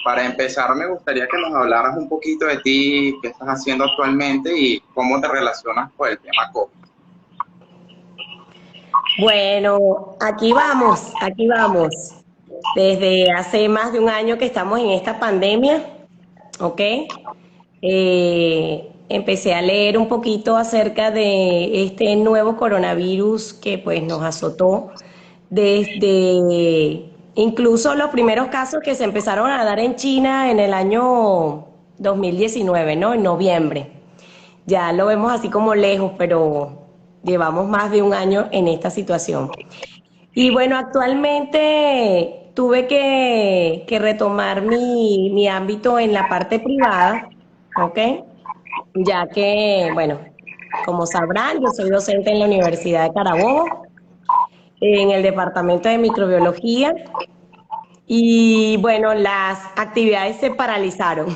para empezar me gustaría que nos hablaras un poquito de ti, qué estás haciendo actualmente y cómo te relacionas con el tema COVID. Bueno, aquí vamos, aquí vamos. Desde hace más de un año que estamos en esta pandemia, ¿ok? Empecé a leer un poquito acerca de este nuevo coronavirus que pues nos azotó desde incluso los primeros casos que se empezaron a dar en China en el año 2019, ¿no? En noviembre. Ya lo vemos así como lejos, pero llevamos más de un año en esta situación. Y bueno, actualmente tuve que retomar mi ámbito en la parte privada, ¿ok? Ya que, bueno, como sabrán, yo soy docente en la Universidad de Carabobo, en el departamento de microbiología, y bueno, las actividades se paralizaron.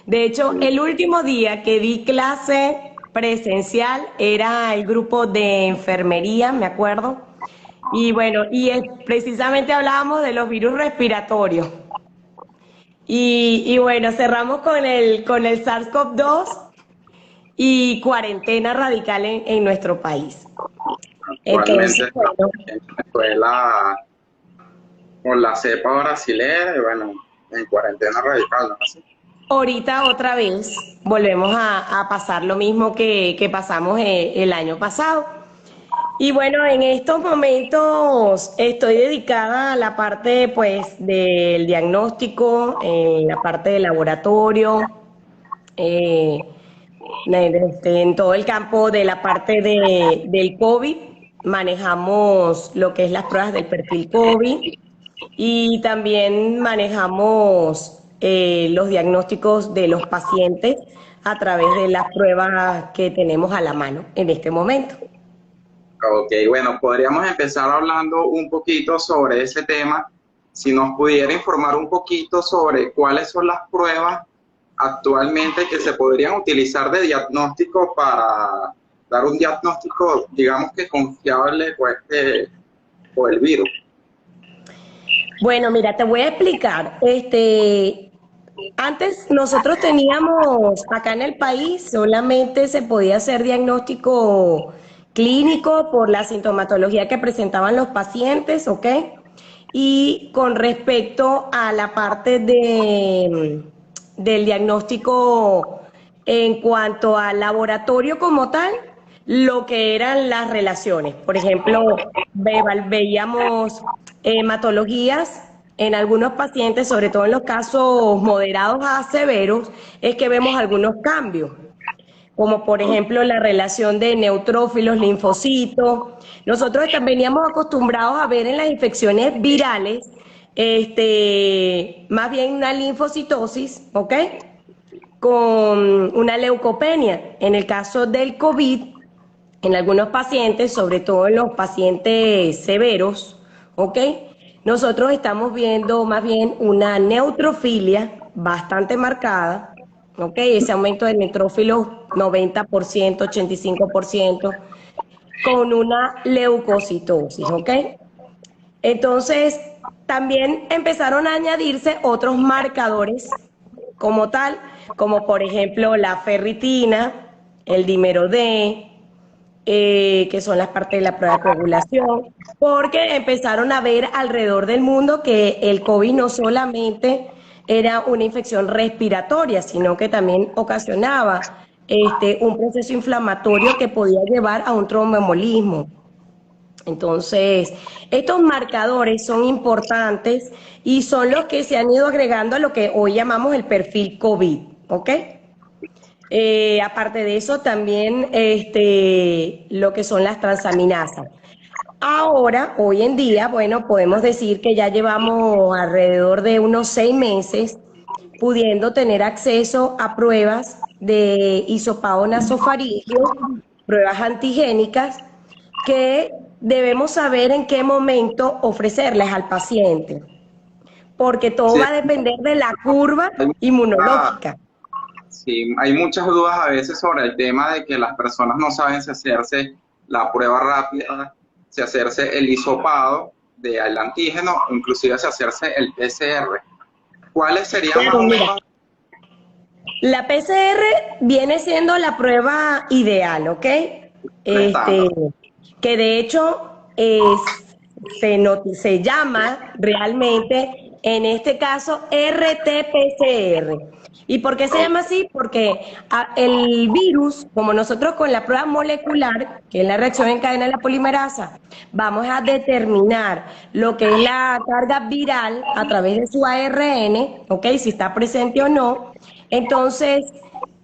De hecho, el último día que di clase presencial era el grupo de enfermería, me acuerdo. Y bueno, precisamente hablábamos de los virus respiratorios. Y bueno, cerramos con el SARS-CoV-2 y cuarentena radical en nuestro país. Entonces, Actualmente bueno, en Venezuela con la cepa brasilera y bueno, en cuarentena radical, ¿no? Así. ahorita otra vez volvemos a pasar lo mismo que pasamos el año pasado. Y bueno, en estos momentos estoy dedicada a la parte pues del diagnóstico, en la parte del laboratorio, eh, en todo el campo de la parte del COVID. Manejamos lo que es las pruebas del perfil COVID y también manejamos los diagnósticos de los pacientes a través de las pruebas que tenemos a la mano en este momento. Ok, bueno, podríamos empezar hablando un poquito sobre ese tema. Si nos pudiera informar un poquito sobre cuáles son las pruebas actualmente que se podrían utilizar de diagnóstico para dar un diagnóstico, digamos que confiable pues, por el virus. Bueno, mira, te voy a explicar. Antes nosotros teníamos acá en el país solamente se podía hacer diagnóstico clínico por la sintomatología que presentaban los pacientes, ¿ok? Y con respecto a la parte del diagnóstico en cuanto al laboratorio como tal, lo que eran las relaciones. Por ejemplo, veíamos hematologías en algunos pacientes, sobre todo en los casos moderados a severos, es que vemos algunos cambios, como por ejemplo la relación de neutrófilos, linfocitos. Nosotros veníamos acostumbrados a ver en las infecciones virales, más bien una linfocitosis, ¿ok? Con una leucopenia. En el caso del COVID, en algunos pacientes, sobre todo en los pacientes severos, ¿ok? Nosotros estamos viendo más bien una neutrofilia bastante marcada, ¿ok? Ese aumento de neutrófilos 90%, 85%, con una leucocitosis, ¿ok? Entonces, también empezaron a añadirse otros marcadores como tal, como por ejemplo la ferritina, el dímero D, que son las partes de la prueba de coagulación, porque empezaron a ver alrededor del mundo que el COVID no solamente era una infección respiratoria, sino que también ocasionaba un proceso inflamatorio que podía llevar a un tromboembolismo. Entonces, estos marcadores son importantes y son los que se han ido agregando a lo que hoy llamamos el perfil COVID, ¿ok? Aparte de eso, también lo que son las transaminasas. Ahora, hoy en día, bueno, podemos decir que ya llevamos alrededor de unos 6 meses pudiendo tener acceso a pruebas de hisopado nasofaringio, pruebas antigénicas, que debemos saber en qué momento ofrecerlas al paciente, porque todo Sí, va a depender de la curva hay inmunológica. sí, hay muchas dudas a veces sobre el tema de que las personas no saben si hacerse la prueba rápida, si hacerse el hisopado del antígeno, inclusive si hacerse el PCR. ¿Cuáles serían más Claro, o mira, menos? la PCR viene siendo la prueba ideal, ¿ok? El Este, estándar? que de hecho se llama realmente, en este caso, RT-PCR. ¿Y por qué se Ok. llama así? Porque el virus, como nosotros con la prueba molecular, que es la reacción en cadena de la polimerasa, vamos a determinar lo que es la carga viral a través de su ARN, ¿ok? Si está presente o no. Entonces,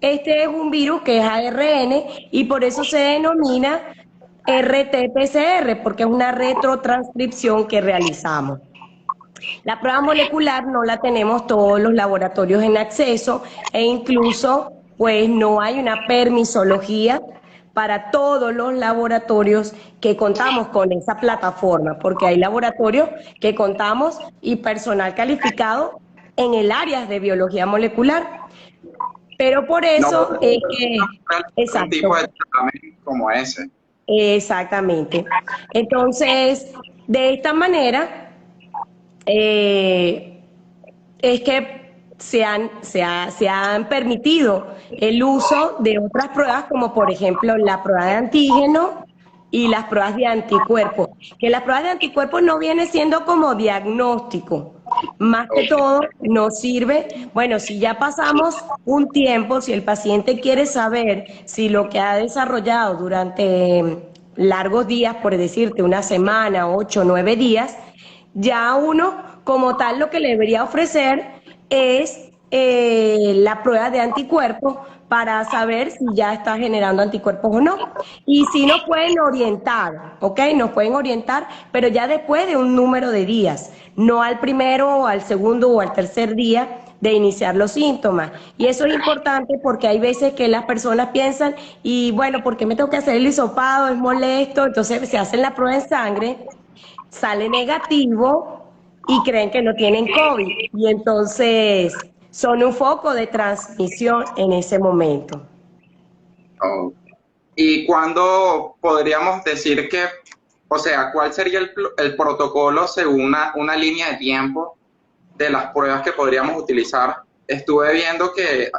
este es un virus que es ARN y por eso se denomina RT-PCR, porque es una retrotranscripción que realizamos. La prueba molecular no la tenemos todos los laboratorios en acceso e incluso pues no hay una permisología para todos los laboratorios que contamos con esa plataforma, porque hay laboratorios que contamos y personal calificado en el área de biología molecular. Pero por No eso es podemos que, realizar un tipo exacto, de examen como ese. exactamente. Entonces, de esta manera, eh, es que se han permitido el uso de otras pruebas, como por ejemplo la prueba de antígeno y las pruebas de anticuerpos, que las pruebas de anticuerpos no viene siendo como diagnóstico, más que Ok. todo nos sirve, bueno, si ya pasamos un tiempo, si el paciente quiere saber si lo que ha desarrollado durante largos días, por decirte una semana, 8 o 9 días, ya uno como tal lo que le debería ofrecer es la prueba de anticuerpos para saber si ya está generando anticuerpos o no. Y si nos pueden orientar, ¿ok? Nos pueden orientar, pero ya después de un número de días, no al primero o al segundo o al tercer día de iniciar los síntomas. Y eso es importante porque hay veces que las personas piensan, y bueno, ¿por qué me tengo que hacer el hisopado? Es molesto, entonces se hacen la prueba en sangre, sale negativo y creen que no tienen COVID. Y entonces son un foco de transmisión en ese momento. Ok. ¿Y cuándo podríamos decir que, o sea, cuál sería el protocolo según una línea de tiempo de las pruebas que podríamos utilizar? Estuve viendo que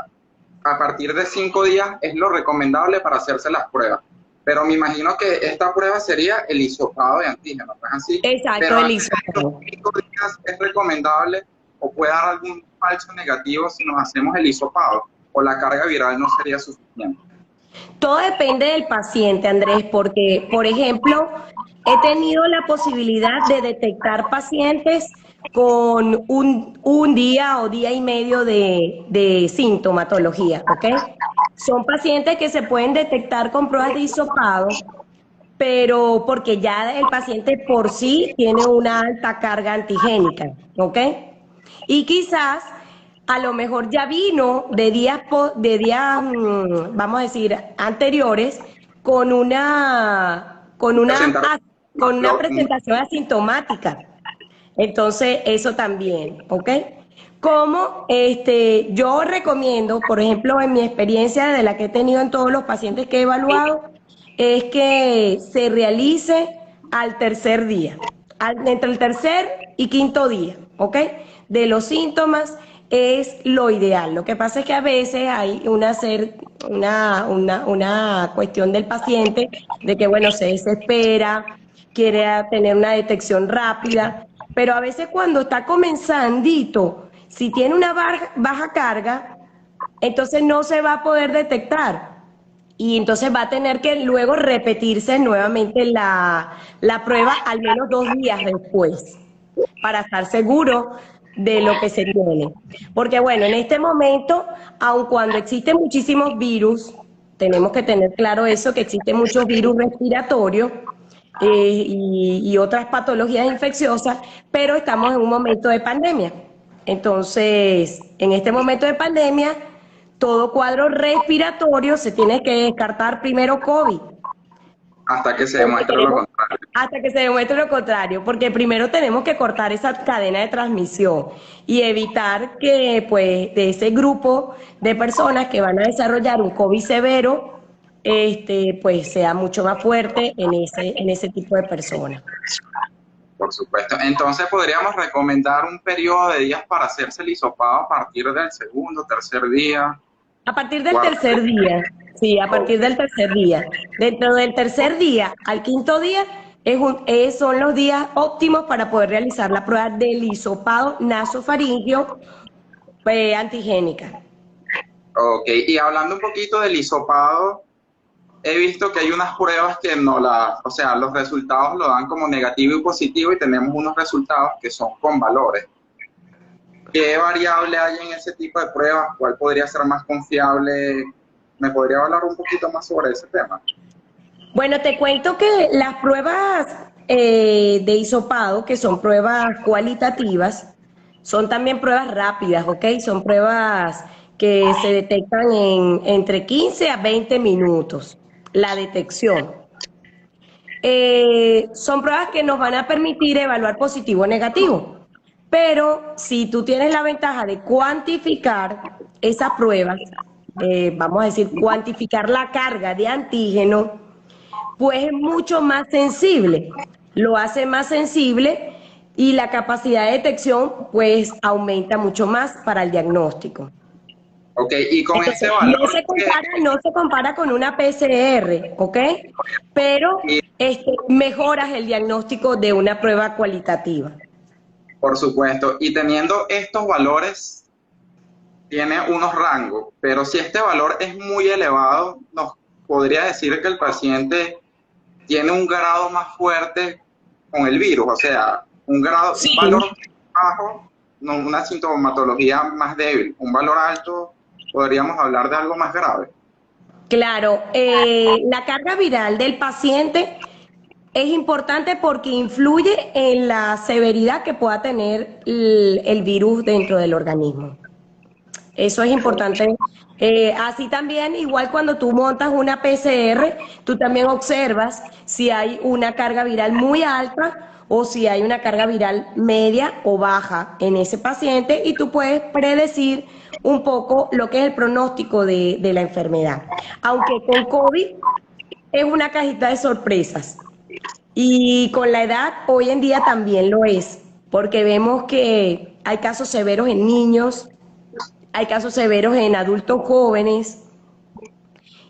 a partir de 5 días es lo recomendable para hacerse las pruebas, pero me imagino que esta prueba sería el hisopado de antígenos, ¿no es así? Exacto, Pero el antes de esos hisopado. 5 días es recomendable o puede dar algún falso negativo si nos hacemos el hisopado o la carga viral no sería suficiente. Todo depende del paciente, Andrés, porque, por ejemplo, he tenido la posibilidad de detectar pacientes con un día o día y medio de sintomatología, ¿ok? Son pacientes que se pueden detectar con pruebas de hisopado, pero porque ya el paciente por sí tiene una alta carga antigénica, ¿ok? Y quizás a lo mejor ya vino vamos a decir, anteriores con Presentar con una información. presentación asintomática. Entonces, eso también, ¿ok? Como yo recomiendo, por ejemplo, en mi experiencia de la que he tenido en todos los pacientes que he evaluado, es que se realice al tercer día, entre el tercer y quinto día, ¿ok? De los síntomas es lo ideal. Lo que pasa es que a veces hay una cuestión del paciente de que, bueno, se desespera, quiere tener una detección rápida, pero a veces cuando está comenzandito, si tiene una baja carga, entonces no se va a poder detectar. Y entonces va a tener que luego repetirse nuevamente la prueba al menos 2 días después para estar seguro de lo que se tiene. Porque bueno, en este momento, aun cuando existen muchísimos virus, tenemos que tener claro eso, que existen muchos virus respiratorios y otras patologías infecciosas, pero estamos en un momento de pandemia. Entonces, en este momento de pandemia, todo cuadro respiratorio se tiene que descartar primero COVID, Hasta que se porque demuestre lo tenemos, contrario. hasta que se demuestre lo contrario, porque primero tenemos que cortar esa cadena de transmisión y evitar que, pues, de ese grupo de personas que van a desarrollar un COVID severo, pues sea mucho más fuerte en ese tipo de personas. Por supuesto. Entonces podríamos recomendar un periodo de días para hacerse el hisopado a partir del segundo, tercer día. A partir del Cuarto. tercer día, sí, a partir del tercer día. Dentro del tercer día al quinto día son los días óptimos para poder realizar la prueba del hisopado nasofaríngeo antigénica. Ok, y hablando un poquito del hisopado, he visto que hay unas pruebas que no o sea, los resultados lo dan como negativo y positivo y tenemos unos resultados que son con valores. ¿Qué variable hay en ese tipo de pruebas? ¿Cuál podría ser más confiable? ¿Me podría hablar un poquito más sobre ese tema? Bueno, te cuento que las pruebas de hisopado, que son pruebas cualitativas, son también pruebas rápidas, ¿ok? Son pruebas que se detectan en entre 15 a 20 minutos, la detección. Son pruebas que nos van a permitir evaluar positivo o negativo, pero si tú tienes la ventaja de cuantificar esas pruebas, vamos a decir, cuantificar la carga de antígeno, pues es mucho más sensible, lo hace más sensible y la capacidad de detección pues aumenta mucho más para el diagnóstico. Ok, y con Entonces, ese valor, no se compara con una PCR, ¿ok? Pero mejoras el diagnóstico de una prueba cualitativa. por supuesto, y teniendo estos valores, tiene unos rangos, pero si este valor es muy elevado, nos podría decir que el paciente tiene un grado más fuerte con el virus, o sea, un Sí. valor bajo, no, una sintomatología más débil, un valor alto, podríamos hablar de algo más grave. Claro, la carga viral del paciente es importante porque influye en la severidad que pueda tener el virus dentro del organismo. Eso es importante. Así también, igual cuando tú montas una PCR, tú también observas si hay una carga viral muy alta o si hay una carga viral media o baja en ese paciente y tú puedes predecir un poco lo que es el pronóstico de la enfermedad. Aunque con COVID es una cajita de sorpresas. Y con la edad, hoy en día también lo es, porque vemos que hay casos severos en niños, hay casos severos en adultos jóvenes,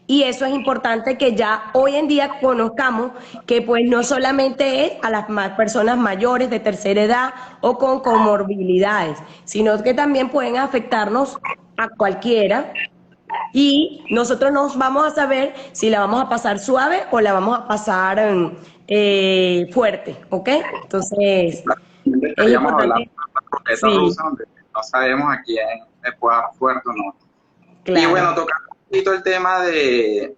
y eso es importante que ya hoy en día conozcamos que pues no solamente es a las personas mayores de tercera edad o con comorbilidades, sino que también pueden afectarnos a cualquiera. Y nosotros nos vamos a saber si la vamos a pasar suave o la vamos a pasar fuerte, ¿ok? Entonces, es Estaríamos hablando importante. de una ruleta Sí, rusa donde no sabemos a quién le puede dar fuerte o no. Y bueno, claro. tocando un poquito el tema de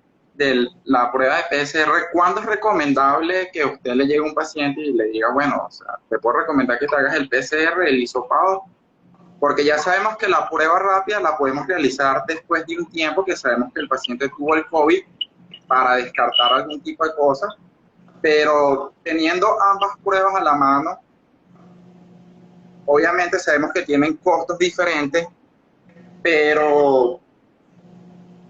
la prueba de PCR, ¿cuándo es recomendable que usted le llegue a un paciente y le diga, bueno, o sea, te puedo recomendar que te hagas el PCR, el hisopado? Porque ya sabemos que la prueba rápida la podemos realizar después de un tiempo que sabemos que el paciente tuvo el COVID para descartar algún tipo de cosas, pero teniendo ambas pruebas a la mano, obviamente sabemos que tienen costos diferentes, pero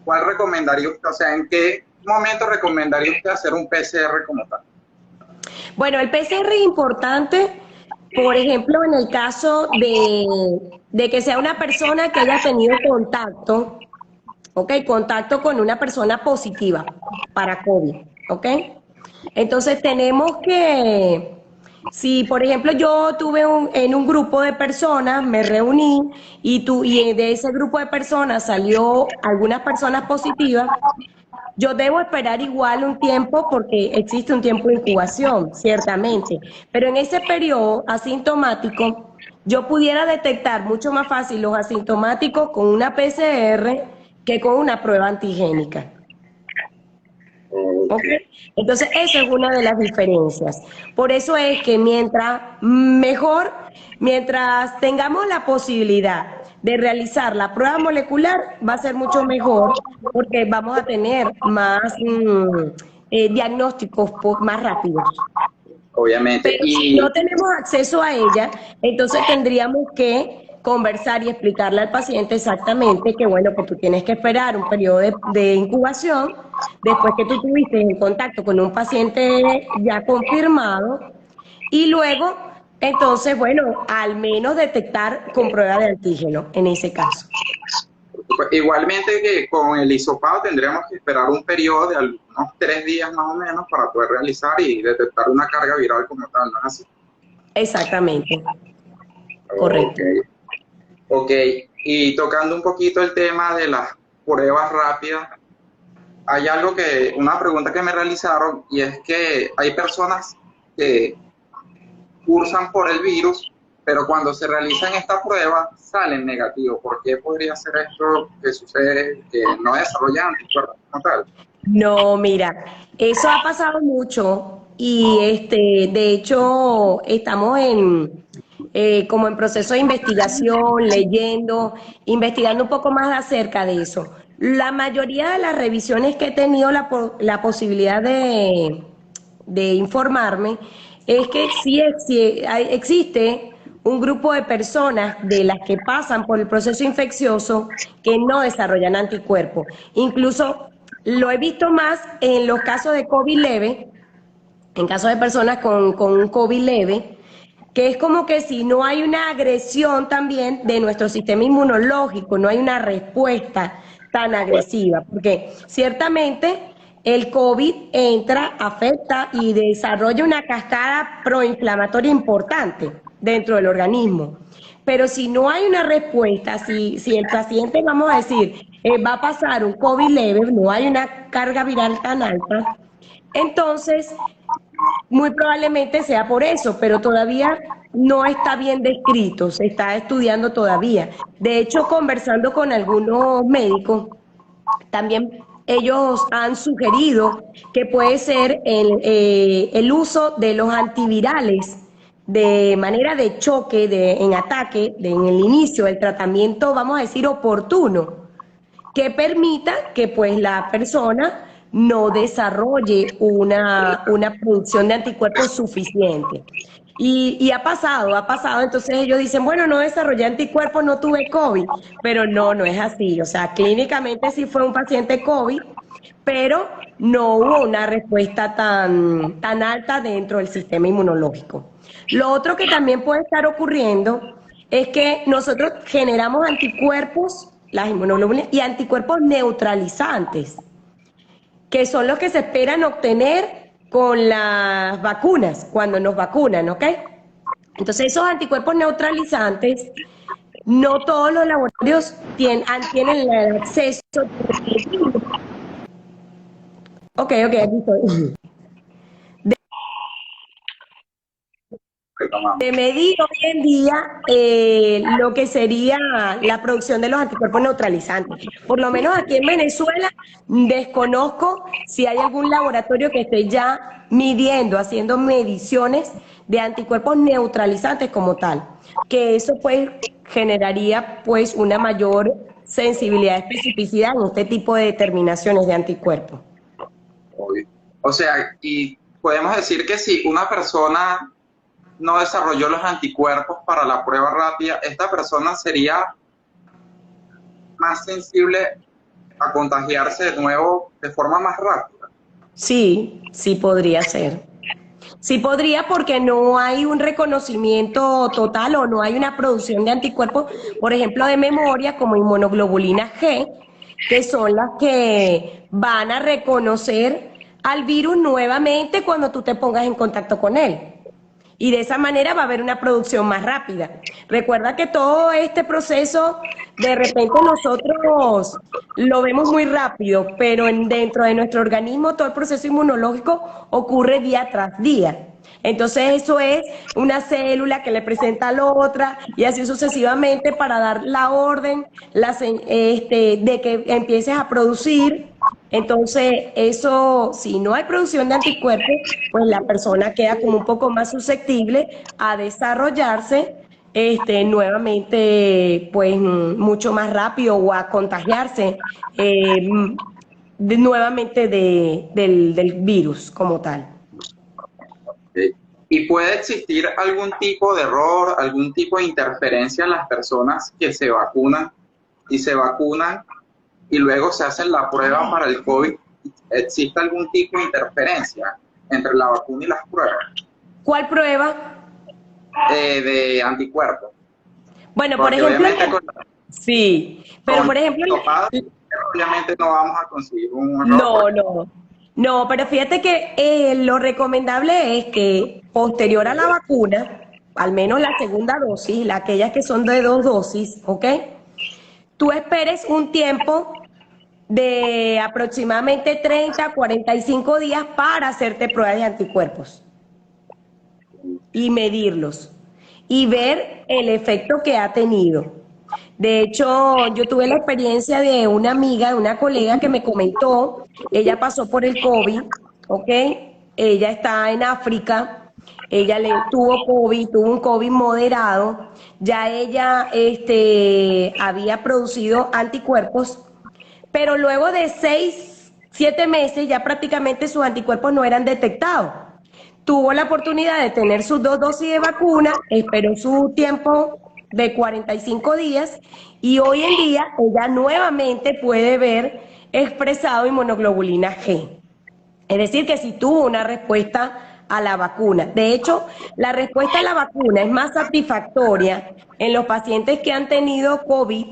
¿cuál recomendaría usted? O sea, ¿en qué momento recomendaría usted hacer un PCR como tal? Bueno, el PCR es importante, por ejemplo, en el caso de que sea una persona que haya tenido contacto, ¿ok? Contacto con una persona positiva para COVID, ¿ok? Entonces tenemos que, si por ejemplo yo tuve en un grupo de personas, me reuní y de ese grupo de personas salió algunas personas positivas, yo debo esperar igual un tiempo porque existe un tiempo de incubación, ciertamente, pero en ese periodo asintomático yo pudiera detectar mucho más fácil los asintomáticos con una PCR que con una prueba antigénica. ¿Ok? Entonces, esa es una de las diferencias. Por eso es que mientras tengamos la posibilidad de realizar la prueba molecular, va a ser mucho mejor porque vamos a tener más diagnósticos más rápidos. Obviamente. Pero si Y no tenemos acceso a ella, entonces tendríamos que conversar y explicarle al paciente exactamente que, bueno, que tú tienes que esperar un periodo de incubación después que tú tuviste en contacto con un paciente ya confirmado Y luego, entonces, bueno, al menos detectar con prueba de antígeno en ese caso. Igualmente que con el hisopado tendríamos que esperar un periodo de unos 3 días más o menos para poder realizar y detectar una carga viral como tal, ¿no es así? Exactamente, Ok, correcto. ok. Y tocando un poquito el tema de las pruebas rápidas, hay una pregunta que me realizaron y es que hay personas que cursan por el virus, pero cuando se realizan esta prueba salen negativos. ¿Por qué podría ser esto que sucede, que no desarrollan anticuerpos como tal? No, mira, eso ha pasado mucho y de hecho, estamos como en proceso de investigación, leyendo, investigando un poco más acerca de eso. La mayoría de las revisiones que he tenido la posibilidad de informarme es que sí, existe un grupo de personas de las que pasan por el proceso infeccioso que no desarrollan anticuerpos. Incluso lo he visto más en los casos de COVID leve, en casos de personas con un COVID leve, que es como que si no hay una agresión también de nuestro sistema inmunológico, no hay una respuesta tan agresiva, porque ciertamente el COVID entra, afecta y desarrolla una cascada proinflamatoria importante dentro del organismo. Pero si no hay una respuesta, si el paciente, vamos a decir, va a pasar un COVID leve, no hay una carga viral tan alta, entonces muy probablemente sea por eso, pero todavía no está bien descrito, se está estudiando todavía. De hecho, conversando con algunos médicos, también ellos han sugerido que puede ser el uso de los antivirales de manera de choque, en ataque, en el inicio del tratamiento, vamos a decir, oportuno, que permita que pues la persona no desarrolle una producción de anticuerpos suficiente. Y ha pasado, entonces ellos dicen, bueno, no desarrollé anticuerpos, no tuve COVID, pero no, no es así, o sea, clínicamente sí fue un paciente COVID, pero no hubo una respuesta tan alta dentro del sistema inmunológico. Lo otro que también puede estar ocurriendo es que nosotros generamos anticuerpos, las inmunoglobulinas, y anticuerpos neutralizantes, que son los que se esperan obtener con las vacunas, cuando nos vacunan, ¿ok? Entonces, esos anticuerpos neutralizantes, no todos los laboratorios tienen el acceso. Ok, ok, aquí estoy. De medir hoy en día lo que sería la producción de los anticuerpos neutralizantes. Por lo menos aquí en Venezuela desconozco si hay algún laboratorio que esté ya midiendo, haciendo mediciones de anticuerpos neutralizantes como tal, que eso pues generaría pues una mayor sensibilidad, especificidad en este tipo de determinaciones de anticuerpos. O sea, y podemos decir que si una persona no desarrolló los anticuerpos para la prueba rápida, esta persona sería más sensible a contagiarse de nuevo de forma más rápida. Sí, sí podría ser. Sí podría porque no hay un reconocimiento total o no hay una producción de anticuerpos, por ejemplo, de memoria como inmunoglobulina G, que son las que van a reconocer al virus nuevamente cuando tú te pongas en contacto con él. Y de esa manera va a haber una producción más rápida. Recuerda que todo este proceso, de repente nosotros lo vemos muy rápido, pero dentro de nuestro organismo todo el proceso inmunológico ocurre día tras día. Entonces eso es una célula que le presenta a la otra y así sucesivamente para dar la orden de que empieces a producir. Entonces eso, si no hay producción de anticuerpos, pues la persona queda como un poco más susceptible a desarrollarse nuevamente pues mucho más rápido o a contagiarse nuevamente del virus como tal. ¿Sí? Y puede existir algún tipo de error, algún tipo de interferencia en las personas que se vacunan y se vacunan y luego se hacen la prueba para el COVID. ¿Existe algún tipo de interferencia entre la vacuna y las pruebas? ¿Cuál prueba? De anticuerpos. Bueno, por Porque ejemplo, obviamente sí, pero por ejemplo, obviamente no vamos a conseguir un error. no, pero fíjate que lo recomendable es que posterior a la vacuna, al menos la segunda dosis, aquellas que son de 2 dosis, ¿ok? Tú esperes un tiempo de aproximadamente 30 a 45 días para hacerte pruebas de anticuerpos y medirlos y ver el efecto que ha tenido. De hecho, yo tuve la experiencia de una amiga, de una colega que me comentó, ella pasó por el COVID, ¿ok? Ella está en África, ella tuvo COVID, tuvo un COVID moderado, ya ella había producido anticuerpos, pero luego de 6, 7 meses ya prácticamente sus anticuerpos no eran detectados. Tuvo la oportunidad de tener sus 2 dosis de vacuna, esperó su tiempo de 45 días y hoy en día ella nuevamente puede ver expresado inmunoglobulina G. Es decir, que si tuvo una respuesta a la vacuna. De hecho, la respuesta a la vacuna es más satisfactoria en los pacientes que han tenido COVID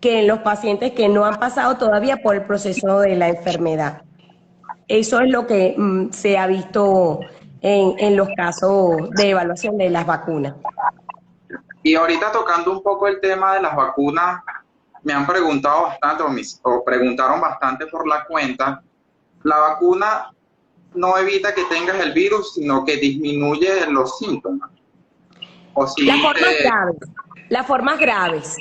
que en los pacientes que no han pasado todavía por el proceso de la enfermedad. Eso es lo que se ha visto en los casos de evaluación de las vacunas. Y ahorita tocando un poco el tema de las vacunas, me han preguntado bastante o preguntaron bastante por la cuenta. La vacuna no evita que tengas el virus, sino que disminuye los síntomas. O si las formas graves.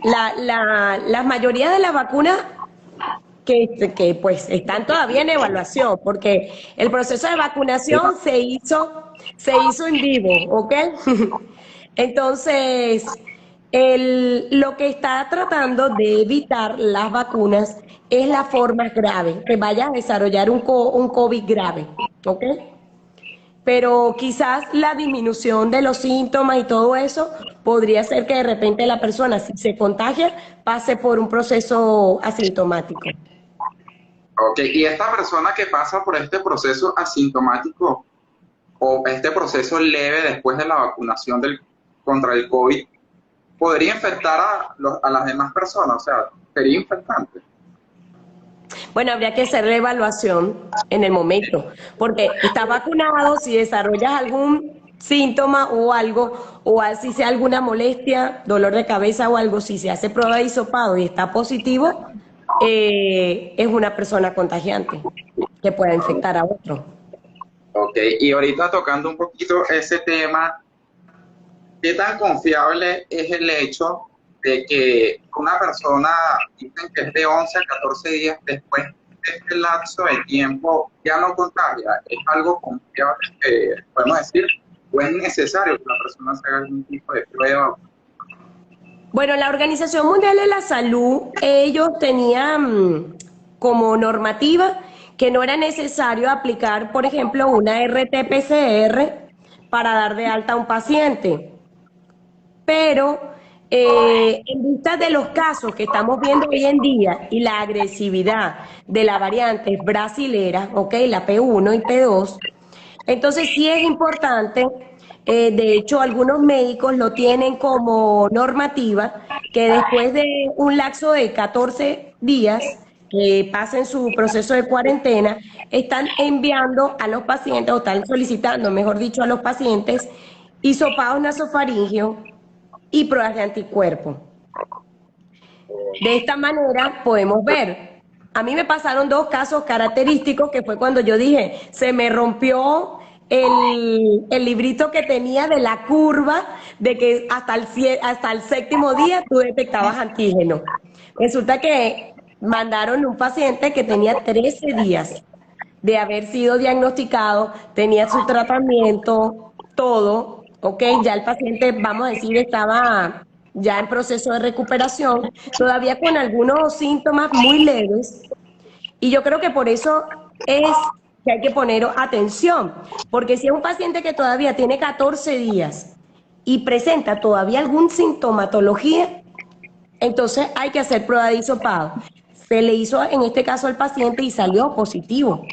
La mayoría de las vacunas que pues están todavía en evaluación, porque el proceso de vacunación se hizo en vivo, ¿ok? Entonces, lo que está tratando de evitar las vacunas es las formas graves, que vaya a desarrollar un COVID grave, ¿ok? Pero quizás la disminución de los síntomas y todo eso podría ser que de repente la persona, si se contagia, pase por un proceso asintomático. Ok, y esta persona que pasa por este proceso asintomático o este proceso leve después de la vacunación contra el COVID, ¿podría infectar a las demás personas? O sea, ¿sería infectante? Bueno, habría que hacer la evaluación en el momento, porque estás vacunado, si desarrollas algún síntoma o algo, o si sea alguna molestia, dolor de cabeza o algo, si se hace prueba de hisopado y está positivo, es una persona contagiante que pueda infectar a otro. Ok, y ahorita tocando un poquito ese tema, ¿qué tan confiable es el hecho de que una persona, dicen que es de 11 a 14 días después de este lapso de tiempo, ya no contagia? ¿Es algo confiable que podemos decir o es necesario que la persona se haga algún tipo de prueba? Bueno, la Organización Mundial de la Salud, ellos tenían como normativa que no era necesario aplicar, por ejemplo, una RT-PCR para dar de alta a un paciente. Pero en vista de los casos que estamos viendo hoy en día y la agresividad de la variante brasilera, ¿ok? La P1 y P2, entonces sí es importante, de hecho algunos médicos lo tienen como normativa, que después de un lapso de 14 días que pasen su proceso de cuarentena, están enviando a los pacientes, o están solicitando, mejor dicho, a los pacientes, hisopados nasofaringeos y pruebas de anticuerpos. De esta manera podemos ver. A mí me pasaron 2 casos característicos que fue cuando yo dije, se me rompió el librito que tenía de la curva de que hasta el 7º día tú detectabas antígeno. Resulta que mandaron un paciente que tenía 13 días de haber sido diagnosticado, tenía su tratamiento, todo, ¿ok? Ya el paciente, vamos a decir, estaba ya en proceso de recuperación, todavía con algunos síntomas muy leves, y yo creo que por eso es que hay que poner atención, porque si es un paciente que todavía tiene 14 días y presenta todavía algún sintomatología, entonces hay que hacer prueba de hisopado. Se le hizo en este caso al paciente y salió positivo.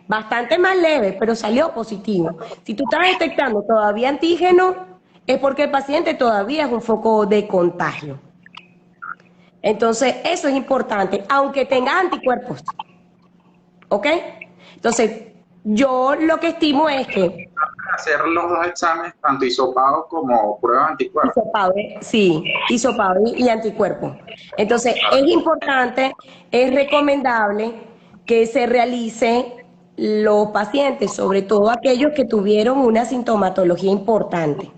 bastante más leve, pero salió positivo. Si tú estás detectando todavía antígeno, es porque el paciente todavía es un foco de contagio. Entonces, eso es importante, aunque tenga anticuerpos, ¿ok? Entonces, yo lo que estimo es que Hacer los dos exámenes, tanto hisopado como prueba de anticuerpos. hisopado, sí, hisopado y anticuerpos. Entonces, es importante, es recomendable que se realice los pacientes, sobre todo aquellos que tuvieron una sintomatología importante,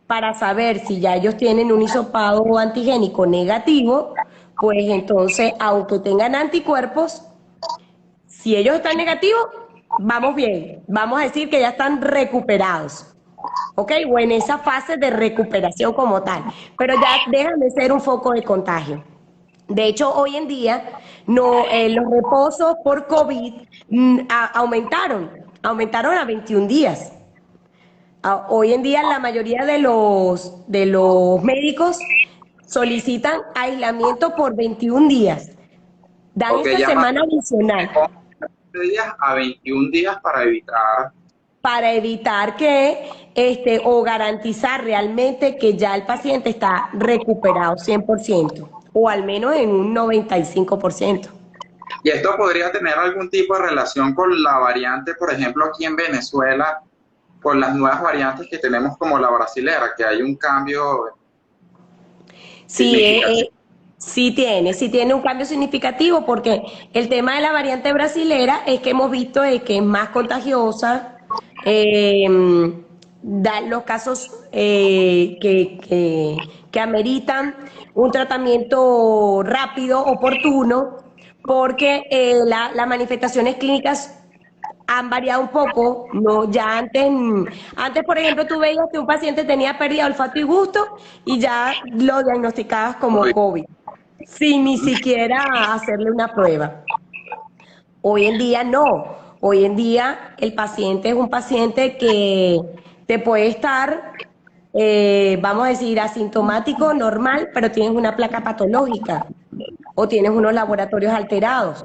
para saber si ya ellos tienen un hisopado antigénico negativo, pues entonces, aunque tengan anticuerpos, si ellos están negativos, vamos bien, vamos a decir que ya están recuperados. ¿Ok? O en esa fase de recuperación como tal, pero ya dejan de ser un foco de contagio. De hecho, hoy en día no, los reposos por COVID aumentaron a 21 días. Hoy en día la mayoría de los médicos solicitan aislamiento por 21 días, dan Ok, esa ya semana adicional de días a 21 días para evitar que, o garantizar realmente que ya el paciente está recuperado 100% o al menos en un 95%. y esto podría tener algún tipo de relación con la variante, por ejemplo, aquí en Venezuela, con las nuevas variantes que tenemos como la brasilera, que hay un cambio Sí, significativo. sí tiene un cambio significativo porque el tema de la variante brasilera es que hemos visto que es más contagiosa, eh, da los casos que ameritan un tratamiento rápido, oportuno, porque las manifestaciones clínicas han variado un poco, no, ya antes, por ejemplo, tú veías que un paciente tenía pérdida de olfato y gusto y ya lo diagnosticabas como COVID, sin ni siquiera hacerle una prueba. Hoy en día no, hoy en día el paciente es un paciente que te puede estar, vamos a decir, asintomático, normal, pero tienes una placa patológica o tienes unos laboratorios alterados.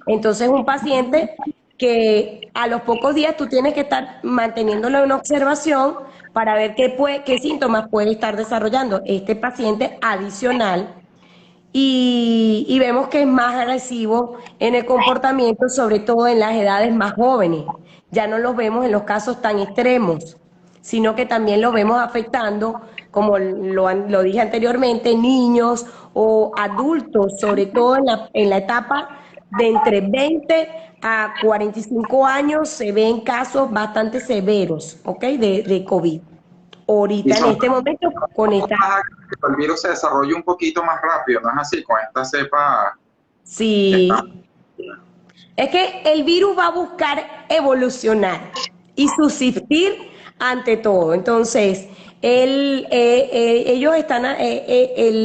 Entonces, un paciente que a los pocos días tú tienes que estar manteniéndolo en observación para ver qué síntomas puede estar desarrollando este paciente adicional y vemos que es más agresivo en el comportamiento, sobre todo en las edades más jóvenes. Ya no los vemos en los casos tan extremos, sino que también lo vemos afectando, como lo dije anteriormente, niños o adultos, sobre todo en la etapa de entre 20 a 45 años, se ven casos bastante severos, ¿ok? De COVID. Y Ahorita, en son este momento, con esta... más que el virus se desarrolle un poquito más rápido, ¿no es así? Con esta cepa que está. Sí, es que el virus va a buscar evolucionar y subsistir ante todo. Entonces, ellos están,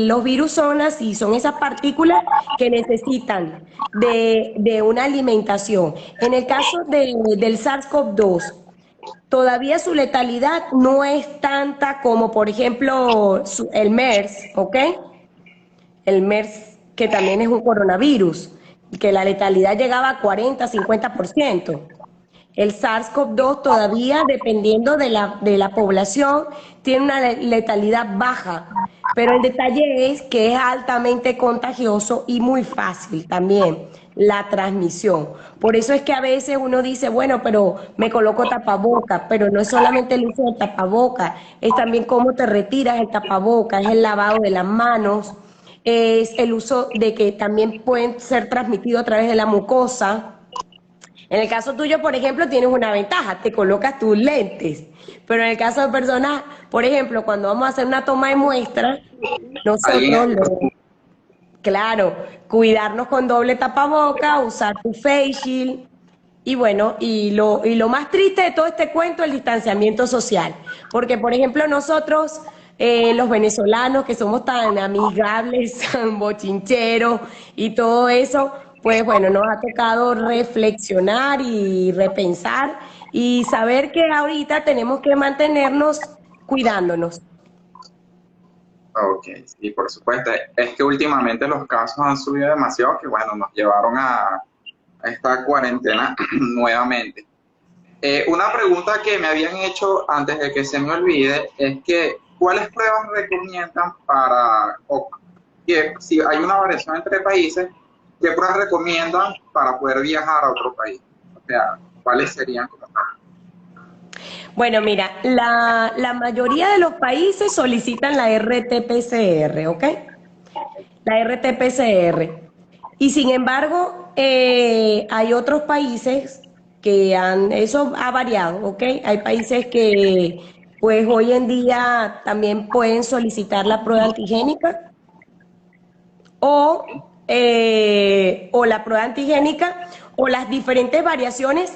los virus son así, son esas partículas que necesitan de una alimentación. En el caso del SARS-CoV-2, todavía su letalidad no es tanta como, por ejemplo, el MERS, ¿ok? El MERS, que también es un coronavirus, que la letalidad llegaba a 40-50%. El SARS-CoV-2 todavía, dependiendo de la población, tiene una letalidad baja, pero el detalle es que es altamente contagioso y muy fácil también la transmisión. Por eso es que a veces uno dice, bueno, pero me coloco tapaboca, pero no es solamente el uso del tapaboca, es también cómo te retiras el tapaboca, es el lavado de las manos, es el uso de que también pueden ser transmitidos a través de la mucosa. En el caso tuyo, por ejemplo, tienes una ventaja, te colocas tus lentes. Pero en el caso de personas, por ejemplo, cuando vamos a hacer una toma de muestra, Alguien nosotros, claro, cuidarnos con doble tapaboca, usar tu face shield. Y bueno, y lo más triste de todo este cuento es el distanciamiento social. Porque, por ejemplo, nosotros, los venezolanos, que somos tan amigables, tan bochincheros y todo eso, pues bueno, nos ha tocado reflexionar y repensar y saber que ahorita tenemos que mantenernos cuidándonos. Ok, sí, por supuesto. Es que últimamente los casos han subido demasiado que, bueno, nos llevaron esta cuarentena nuevamente. Una pregunta que me habían hecho antes de que se me olvide es que ¿cuáles pruebas recomiendan o que si hay una variación entre países, qué pruebas recomiendan para poder viajar a otro país? O sea, ¿cuáles serían como tal? Bueno, mira, la mayoría de los países solicitan la RT-PCR, ¿ok? La RT-PCR. Y sin embargo, hay otros países eso ha variado, ¿ok? Hay países que pues hoy en día también pueden solicitar la prueba antigénica o la prueba antigénica o las diferentes variaciones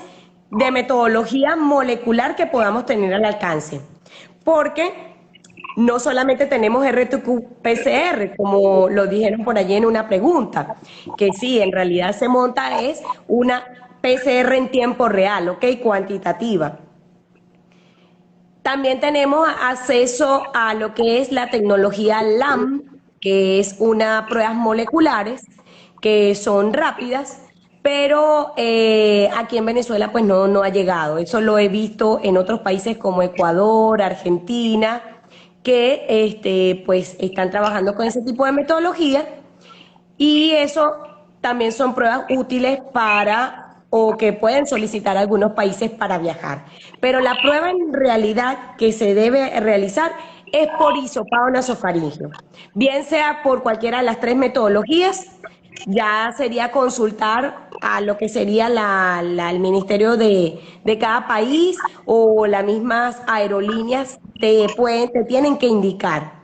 de metodología molecular que podamos tener al alcance. Porque no solamente tenemos RT-PCR, como lo dijeron por allí en una pregunta, que sí, en realidad se monta es una PCR en tiempo real, ¿ok? Cuantitativa. También tenemos acceso a lo que es la tecnología LAM, que es unas pruebas moleculares que son rápidas, pero aquí en Venezuela pues no ha llegado. Eso lo he visto en otros países como Ecuador, Argentina, que pues están trabajando con ese tipo de metodología y eso también son pruebas útiles o que pueden solicitar algunos países para viajar. Pero la prueba en realidad que se debe realizar es por hisopado nasofaríngeo. Bien sea por cualquiera de las tres metodologías, ya sería consultar a lo que sería el ministerio de cada país o las mismas aerolíneas te tienen que indicar.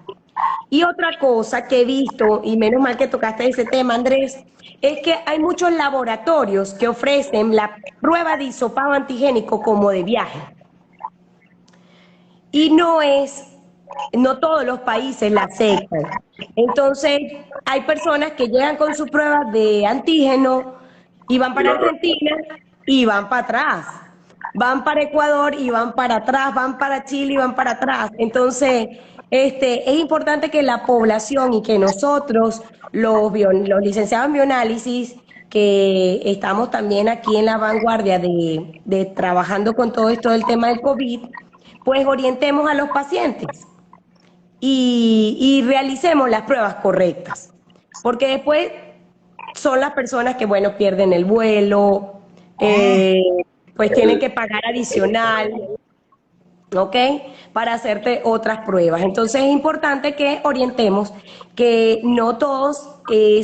Y otra cosa que he visto, y menos mal que tocaste ese tema, Andrés, es que hay muchos laboratorios que ofrecen la prueba de hisopado antigénico como de viaje. Y no todos los países la aceptan. Entonces, hay personas que llegan con su prueba de antígeno y van Y para lo Argentina y van para atrás. Van para Ecuador y van para atrás, van para Chile y van para atrás. Entonces, es importante que la población y que nosotros, los licenciados en bioanálisis, que estamos también aquí en la vanguardia de trabajando con todo esto del tema del COVID, pues orientemos a los pacientes y realicemos las pruebas correctas. Porque después son las personas que, bueno, pierden el vuelo, pues tienen que pagar adicional, ¿ok? Para hacerte otras pruebas. Entonces es importante que orientemos que no todos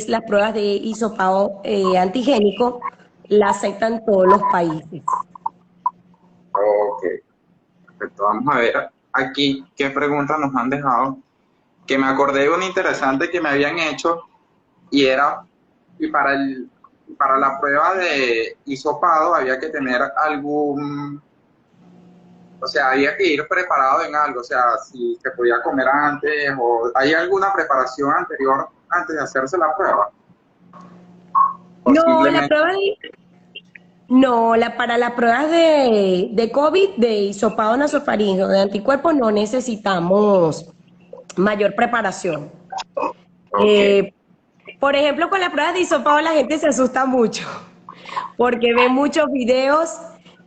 las pruebas de hisopado antigénico la aceptan todos los países. Ok, perfecto. Vamos a ver aquí qué preguntas nos han dejado. Que me acordé de una interesante que me habían hecho y era, y para la prueba de hisopado había que tener o sea, había que ir preparado en algo, o sea, si se podía comer antes o hay alguna preparación anterior antes de hacerse la prueba. O No, la simplemente, prueba de, no, para las pruebas de COVID, de hisopado nasofaríngeo, de anticuerpos, no necesitamos mayor preparación. ok, Eh, por ejemplo, con las pruebas de hisopado la gente se asusta mucho porque ve muchos videos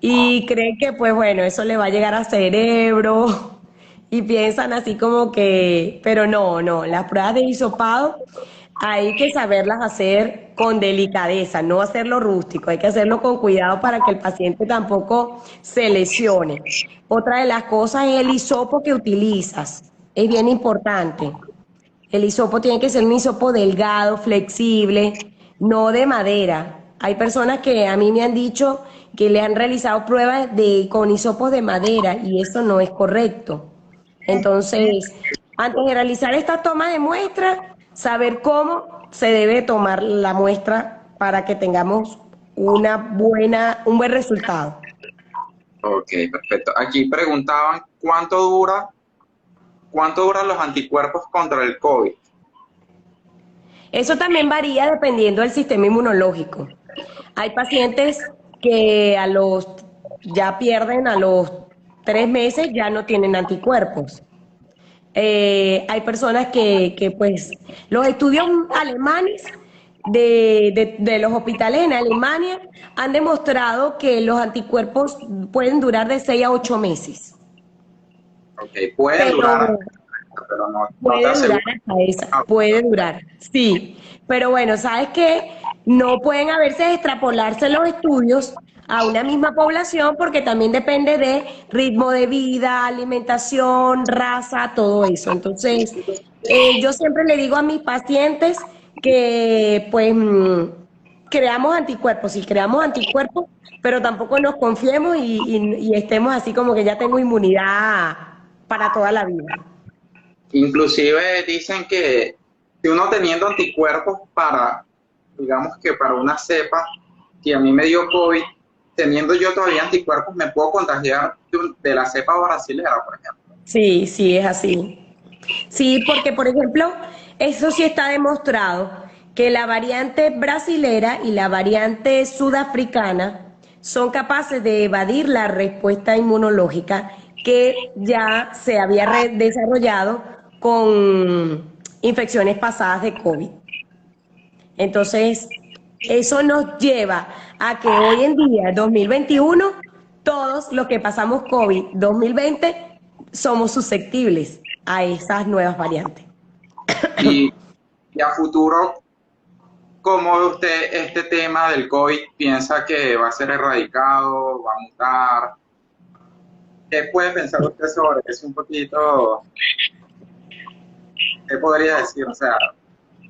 y creen que, pues bueno, eso le va a llegar al cerebro y piensan así como que, pero no, las pruebas de hisopado hay que saberlas hacer con delicadeza, no hacerlo rústico, hay que hacerlo con cuidado para que el paciente tampoco se lesione. Otra de las cosas es el hisopo que utilizas, es bien importante. El hisopo tiene que ser un hisopo delgado, flexible, no de madera. Hay personas que a mí me han dicho que le han realizado pruebas con hisopos de madera y eso no es correcto. Entonces, antes de realizar esta toma de muestra, saber cómo se debe tomar la muestra para que tengamos un buen resultado. ok, perfecto. Aquí preguntaban cuánto duran los anticuerpos contra el COVID. Eso también varía dependiendo del sistema inmunológico. Hay pacientes que ya pierden a los 3 meses, ya no tienen anticuerpos. Hay personas pues, los estudios alemanes de los hospitales en Alemania han demostrado que los anticuerpos pueden durar de 6 a 8 meses. Ok, puede durar, Pero pero no te puede durar aseguro. hasta esa, puede durar, sí. Pero bueno, ¿sabes qué? No pueden a veces extrapolarse los estudios a una misma población porque también depende de ritmo de vida, alimentación, raza, todo eso. Entonces, yo siempre le digo a mis pacientes que pues creamos anticuerpos, sí, creamos anticuerpos, pero tampoco nos confiemos y estemos así como que ya tengo inmunidad para toda la vida. Inclusive dicen que si uno teniendo anticuerpos para, digamos que para una cepa, que a mí me dio COVID, teniendo yo todavía anticuerpos, me puedo contagiar de la cepa brasilera, por ejemplo. Sí, sí, es así. Sí, porque por ejemplo, eso sí está demostrado que la variante brasilera y la variante sudafricana son capaces de evadir la respuesta inmunológica que ya se había desarrollado con infecciones pasadas de COVID. Entonces, eso nos lleva a que hoy en día, 2021, todos los que pasamos COVID 2020 somos susceptibles a esas nuevas variantes. Y, y a futuro, ¿cómo ve usted este tema del COVID? ¿Piensa que va a ser erradicado, va a mutar? ¿Qué puede pensar usted sobre eso un poquito? ¿Qué podría decir? O sea,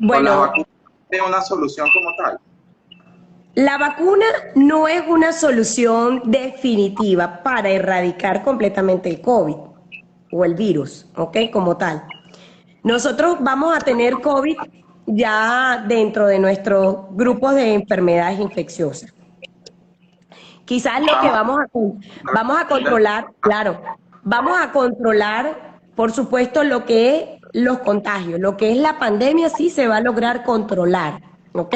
con las Bueno, vacunas tiene una solución como tal. la vacuna no es una solución definitiva para erradicar completamente el COVID o el virus, ¿ok? Como tal. Nosotros vamos a tener COVID ya dentro de nuestros grupos de enfermedades infecciosas. Quizás lo que Vamos vamos a controlar, claro, vamos a controlar, por supuesto, lo que es los contagios, lo que es la pandemia sí se va a lograr controlar, ¿ok?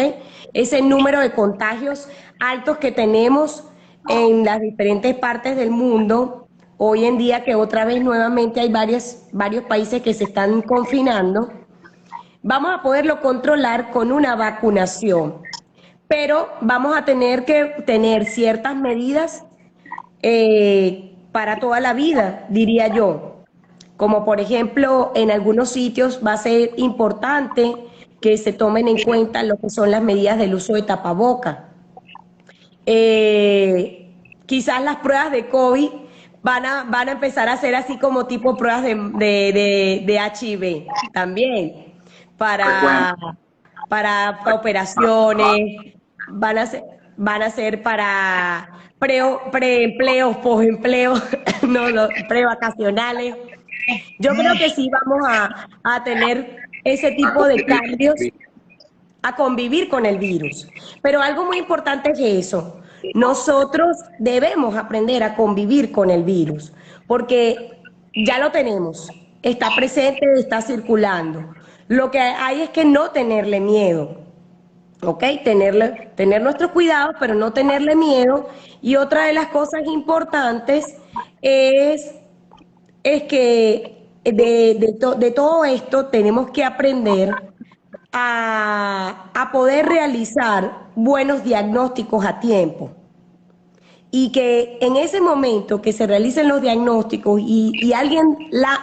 Ese número de contagios altos que tenemos en las diferentes partes del mundo, hoy en día que otra vez nuevamente hay varios países que se están confinando, vamos a poderlo controlar con una vacunación, pero vamos a tener que tener ciertas medidas para toda la vida, diría yo. Como por ejemplo, en algunos sitios va a ser importante que se tomen en cuenta lo que son las medidas del uso de tapaboca. Quizás las pruebas de COVID van a empezar a ser así como tipo pruebas de HIV también, frecuente. para, para operaciones, van a ser para preempleos, posempleos, no, prevacacionales. Yo creo que sí vamos a tener ese A tipo de convivir. cambios, a convivir con el virus. Pero algo muy importante es eso. Nosotros debemos aprender a convivir con el virus, porque ya lo tenemos, está presente, está circulando. Lo que hay es que no tenerle miedo, ¿ok? Tener nuestros cuidados, pero no tenerle miedo. Y otra de las cosas importantes es, es que de todo esto tenemos que aprender a poder realizar buenos diagnósticos a tiempo. Y que en ese momento que se realicen los diagnósticos y alguien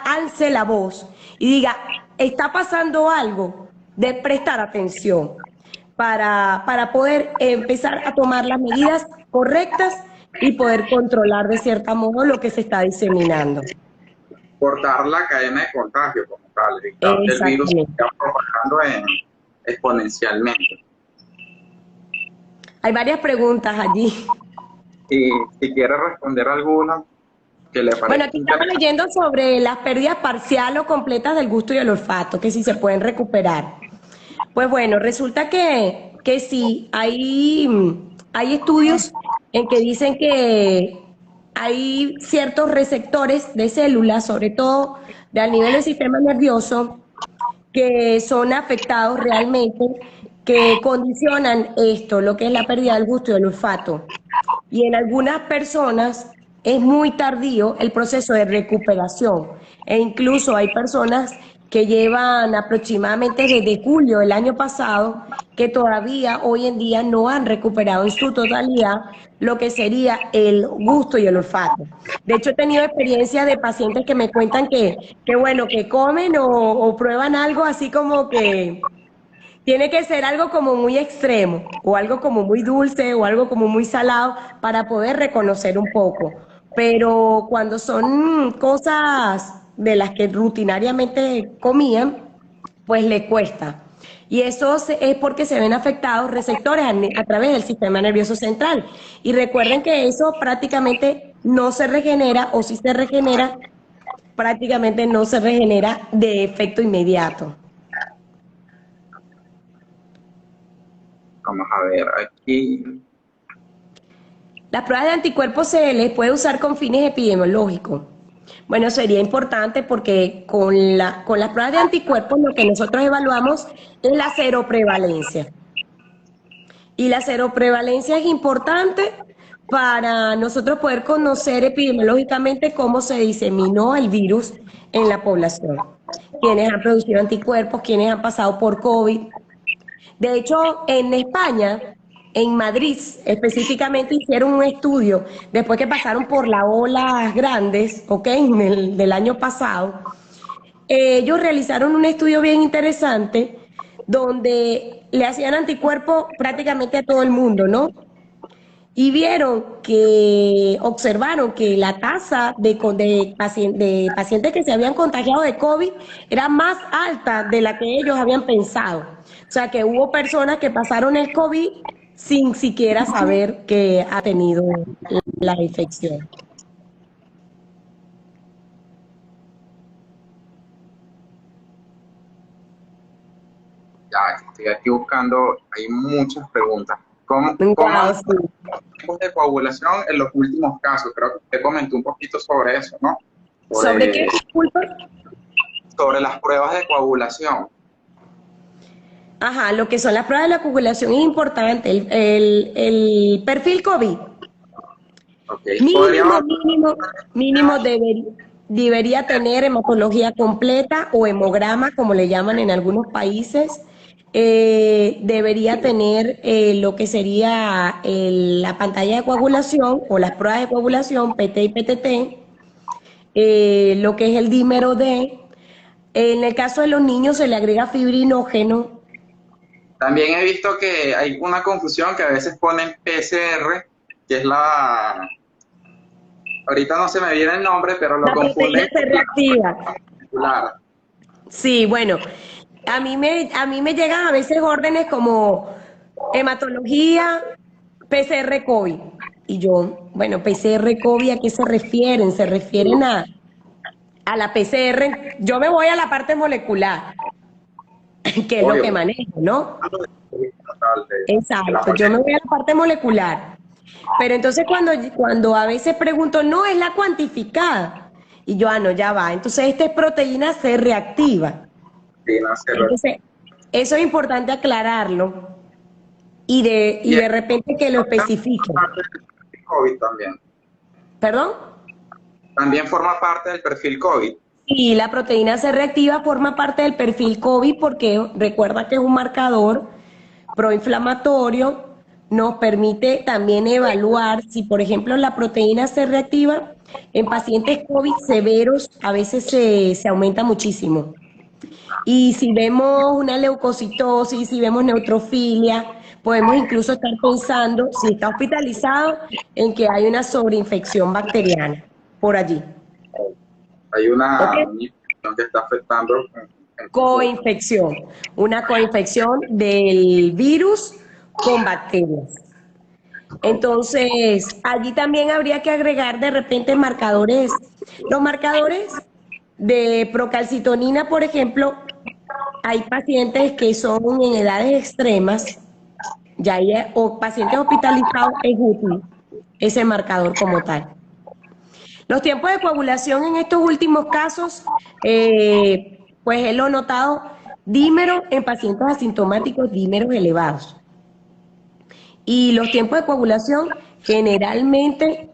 alce la voz y diga, está pasando algo, de prestar atención para poder empezar a tomar las medidas correctas y poder controlar de cierta modo lo que se está diseminando. Cortar la cadena de contagio como tal, evitar que el virus se Exactamente. siga propagando exponencialmente. Hay varias preguntas allí. Y si quiere responder alguna que le Bueno, parezca aquí estamos interesante. leyendo sobre las pérdidas parciales o completas del gusto y el olfato, que si se pueden recuperar. Pues bueno, resulta que sí, hay estudios en que dicen que hay ciertos receptores de células, sobre todo al nivel del sistema nervioso, que son afectados realmente, que condicionan esto, lo que es la pérdida del gusto y del olfato. Y en algunas personas es muy tardío el proceso de recuperación. E incluso hay personas que llevan aproximadamente desde julio del año pasado, que todavía hoy en día no han recuperado en su totalidad lo que sería el gusto y el olfato. De hecho, he tenido experiencias de pacientes que me cuentan que bueno, que comen o prueban algo así como que tiene que ser algo como muy extremo, o algo como muy dulce, o algo como muy salado, para poder reconocer un poco. Pero cuando son cosas de las que rutinariamente comían, pues le cuesta. Y es porque se ven afectados receptores a través del sistema nervioso central. Y recuerden que eso prácticamente no se regenera, o si se regenera, prácticamente no se regenera de efecto inmediato. Vamos a ver aquí. Las pruebas de anticuerpos se les puede usar con fines epidemiológicos. Bueno, sería importante porque con las pruebas de anticuerpos lo que nosotros evaluamos es la seroprevalencia. Y la seroprevalencia es importante para nosotros poder conocer epidemiológicamente cómo se diseminó el virus en la población. Quiénes han producido anticuerpos, quiénes han pasado por COVID. De hecho, en España, en Madrid específicamente, hicieron un estudio después que pasaron por las olas grandes, ¿ok? Del año pasado. Ellos realizaron un estudio bien interesante donde le hacían anticuerpos prácticamente a todo el mundo, ¿no? Y observaron que la tasa de pacientes que se habían contagiado de COVID era más alta de la que ellos habían pensado. O sea, que hubo personas que pasaron el COVID sin siquiera saber que ha tenido la infección. Ya estoy aquí buscando, hay muchas preguntas. ¿Cómo Wow, han sí. sido los tiempos de coagulación en los últimos casos? Creo que usted comentó un poquito sobre eso, ¿no? ¿Sobre qué? Disculpa. Sobre las pruebas de coagulación. Ajá, lo que son las pruebas de la coagulación es importante. El perfil COVID. Okay. Mínimo, Podríamos, mínimo, mínimo debería tener hematología completa o hemograma, como le llaman en algunos países. Debería tener lo que sería la pantalla de coagulación o las pruebas de coagulación, PT y PTT, lo que es el dímero D. En el caso de los niños se le agrega fibrinógeno. también he visto que hay una confusión que a veces ponen PCR, que es ahorita no se me viene el nombre, pero lo La proteína confunden C con la reactiva. molecular. Sí, bueno, a mí me llegan a veces órdenes como hematología, PCR COVID. Y yo, bueno, PCR COVID, ¿a qué se refieren? Se refieren a la PCR. Yo me voy a la parte molecular, que es lo que Obvio. manejo, ¿no? De la Exacto, yo me voy a la parte molecular. Pero entonces cuando a veces pregunto, no, es la cuantificada. Y yo, no, ya va. Entonces esta es proteína C reactiva. molecular. Entonces, eso es importante aclararlo y Y de repente que lo especifique. parte del perfil COVID también. ¿Perdón? También forma parte del perfil COVID. Y la proteína C reactiva forma parte del perfil COVID porque recuerda que es un marcador proinflamatorio, nos permite también evaluar si, por ejemplo, la proteína C reactiva en pacientes COVID severos a veces se aumenta muchísimo. Y si vemos una leucocitosis, si vemos neutrofilia, podemos incluso estar pensando, si está hospitalizado, en que hay una sobreinfección bacteriana por allí. Hay ¿Ok? una infección que está afectando en conjunto. Coinfección, una coinfección del virus con bacterias. Entonces, allí también habría que agregar de repente marcadores. Los marcadores de procalcitonina, por ejemplo, hay pacientes que son en edades extremas, o pacientes hospitalizados, es útil ese marcador como tal. Los tiempos de coagulación en estos últimos casos, pues he lo notado, dímero en pacientes asintomáticos, dímeros elevados. Y los tiempos de coagulación generalmente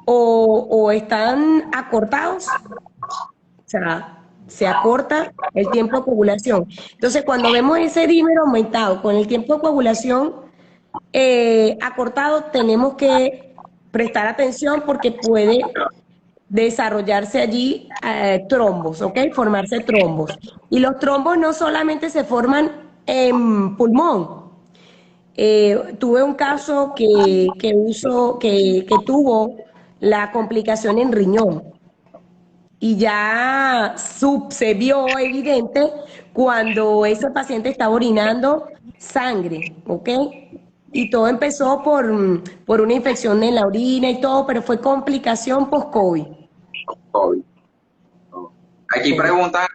o están acortados, o sea, se acorta el tiempo de coagulación. Entonces, cuando vemos ese dímero aumentado con el tiempo de coagulación acortado, tenemos que prestar atención porque puede desarrollarse allí trombos, ¿ok? Formarse trombos. Y los trombos no solamente se forman en pulmón. Tuve un caso que tuvo la complicación en riñón y ya se vio evidente cuando ese paciente estaba orinando sangre, ¿ok? Y todo empezó por una infección en la orina y todo, pero fue complicación post-COVID. COVID. Aquí preguntan,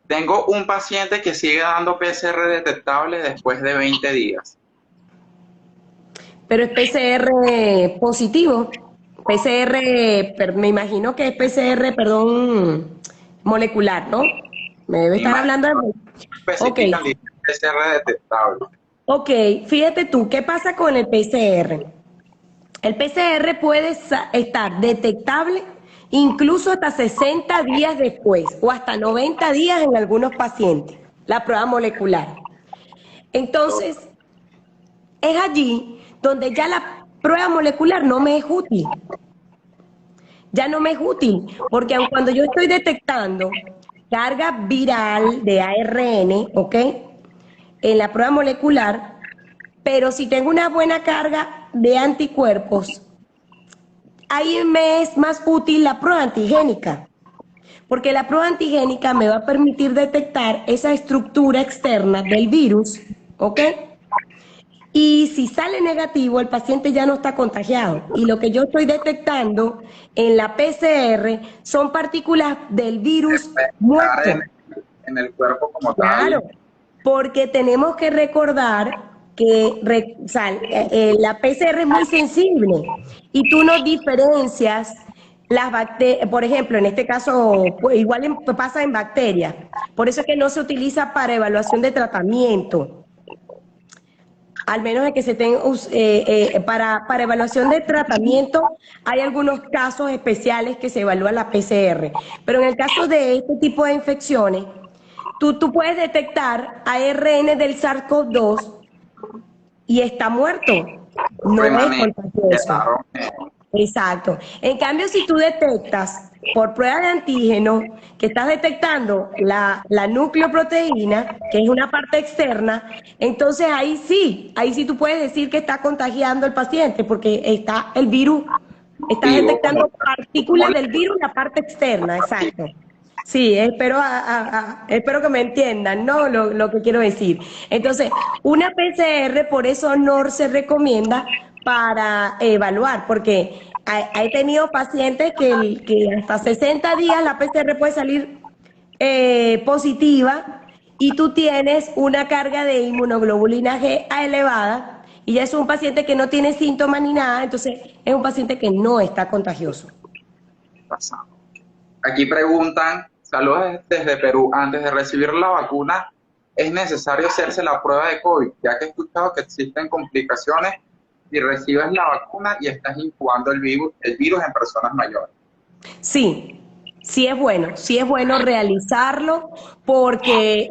tengo un paciente que sigue dando PCR detectable después de 20 días. Pero es PCR positivo. PCR, me imagino que es PCR, perdón, molecular, ¿no? Me debe estar hablando de... Ok, Especifican PCR detectable. ok, fíjate tú, ¿qué pasa con el PCR? El PCR puede estar detectable incluso hasta 60 días después o hasta 90 días en algunos pacientes, la prueba molecular. Entonces, es allí donde ya la prueba molecular no me es útil. Ya no me es útil, porque aun cuando yo estoy detectando carga viral de ARN, ¿ok? En la prueba molecular, pero si tengo una buena carga de anticuerpos, ahí me es más útil la prueba antigénica, porque la prueba antigénica me va a permitir detectar esa estructura externa del virus, ¿ok? Y si sale negativo, el paciente ya no está contagiado. Y lo que yo estoy detectando en la PCR son partículas del virus muerto. En el cuerpo como Claro, tal. porque tenemos que recordar que la PCR es muy sensible y tú no diferencias las bacterias, por ejemplo, en este caso, pues, igual pasa en bacterias. Por eso es que no se utiliza para evaluación de tratamiento. Al menos de que se tenga, para evaluación de tratamiento, hay algunos casos especiales que se evalúa la PCR. Pero en el caso de este tipo de infecciones, tú puedes detectar ARN del SARS-CoV-2 y está muerto. No es Remanente, contagioso. quedaron, Exacto. En cambio, si tú detectas por prueba de antígeno que estás detectando la nucleoproteína, que es una parte externa, entonces ahí sí tú puedes decir que está contagiando al paciente porque está el virus, estás vivo como detectando partículas del virus en la parte externa, exacto. Sí, espero que me entiendan, ¿no? Lo que quiero decir. Entonces, una PCR por eso no se recomienda para evaluar, porque he tenido pacientes que hasta 60 días la PCR puede salir positiva y tú tienes una carga de inmunoglobulina G elevada y ya es un paciente que no tiene síntomas ni nada, entonces es un paciente que no está contagioso. pasando. Aquí preguntan, saludos desde Perú, antes de recibir la vacuna, ¿es necesario hacerse la prueba de COVID? Ya que he escuchado que existen complicaciones si recibes la vacuna y estás incubando el virus en personas mayores. Sí, sí es bueno realizarlo porque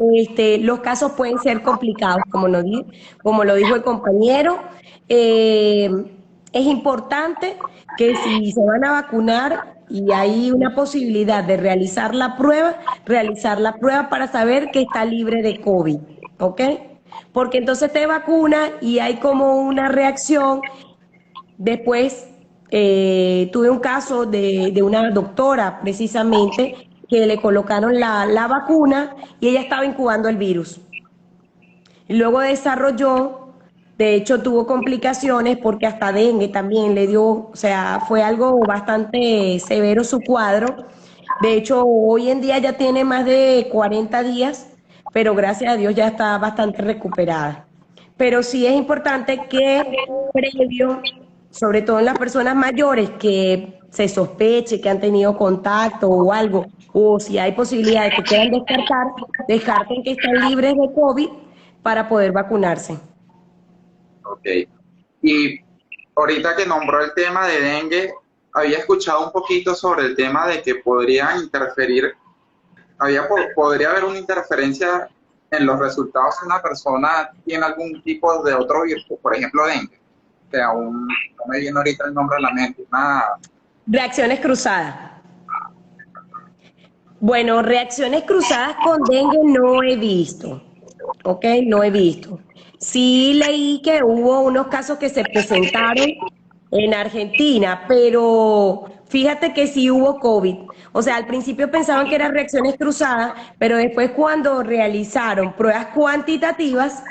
los casos pueden ser complicados, como lo dijo el compañero. Eh, es importante que si se van a vacunar y hay una posibilidad de realizar la prueba para saber que está libre de COVID, ¿ok? Porque entonces te vacuna y hay como una reacción. Después tuve un caso de una doctora precisamente que le colocaron la vacuna y ella estaba incubando el virus. Y luego desarrolló, de hecho tuvo complicaciones porque hasta dengue también le dio, o sea, fue algo bastante severo su cuadro. De hecho, hoy en día ya tiene más de 40 días, pero gracias a Dios ya está bastante recuperada. Pero sí es importante que previo, sobre todo en las personas mayores que se sospeche que han tenido contacto o algo, o si hay posibilidad de que quieran descarten que están libres de COVID para poder vacunarse. Ok. Y ahorita que nombró el tema de dengue, había escuchado un poquito sobre el tema de que podrían interferir podría haber una interferencia en los resultados si una persona tiene algún tipo de otro virus, por ejemplo dengue. O sea, no me viene ahorita el nombre a la mente, Reacciones cruzadas. Bueno, reacciones cruzadas con dengue no he visto, ¿ok? No he visto. Sí leí que hubo unos casos que se presentaron en Argentina, pero fíjate que sí hubo COVID. O sea, al principio pensaban que eran reacciones cruzadas, pero después cuando realizaron pruebas cuantitativas,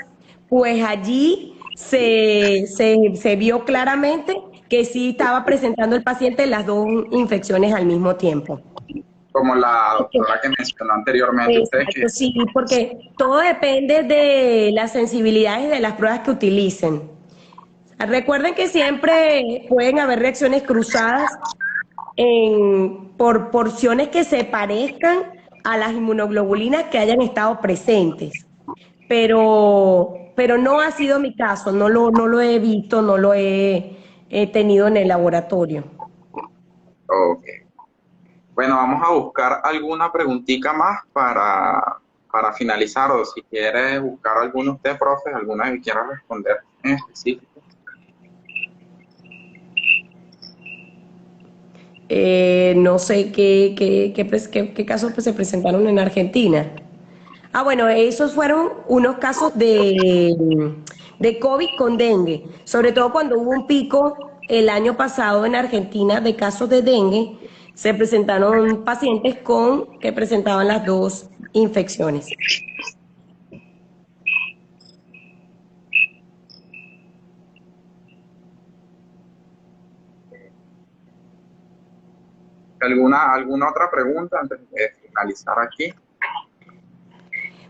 pues allí se vio claramente que sí estaba presentando el paciente las dos infecciones al mismo tiempo. como la doctora que mencionó anteriormente. Exacto, sí, porque todo depende de las sensibilidades de las pruebas que utilicen. Recuerden que siempre pueden haber reacciones cruzadas por porciones que se parezcan a las inmunoglobulinas que hayan estado presentes. Pero no ha sido mi caso, no lo he visto, no lo he tenido en el laboratorio. Ok. Bueno, vamos a buscar alguna preguntita más para finalizar, o si quiere buscar alguno usted, profe, alguna que quiera responder en específico. No sé qué casos se presentaron en Argentina. Ah, bueno, esos fueron unos casos de COVID con dengue, sobre todo cuando hubo un pico el año pasado en Argentina de casos de dengue, se presentaron pacientes que presentaban las dos infecciones. ¿Alguna otra pregunta antes de finalizar aquí?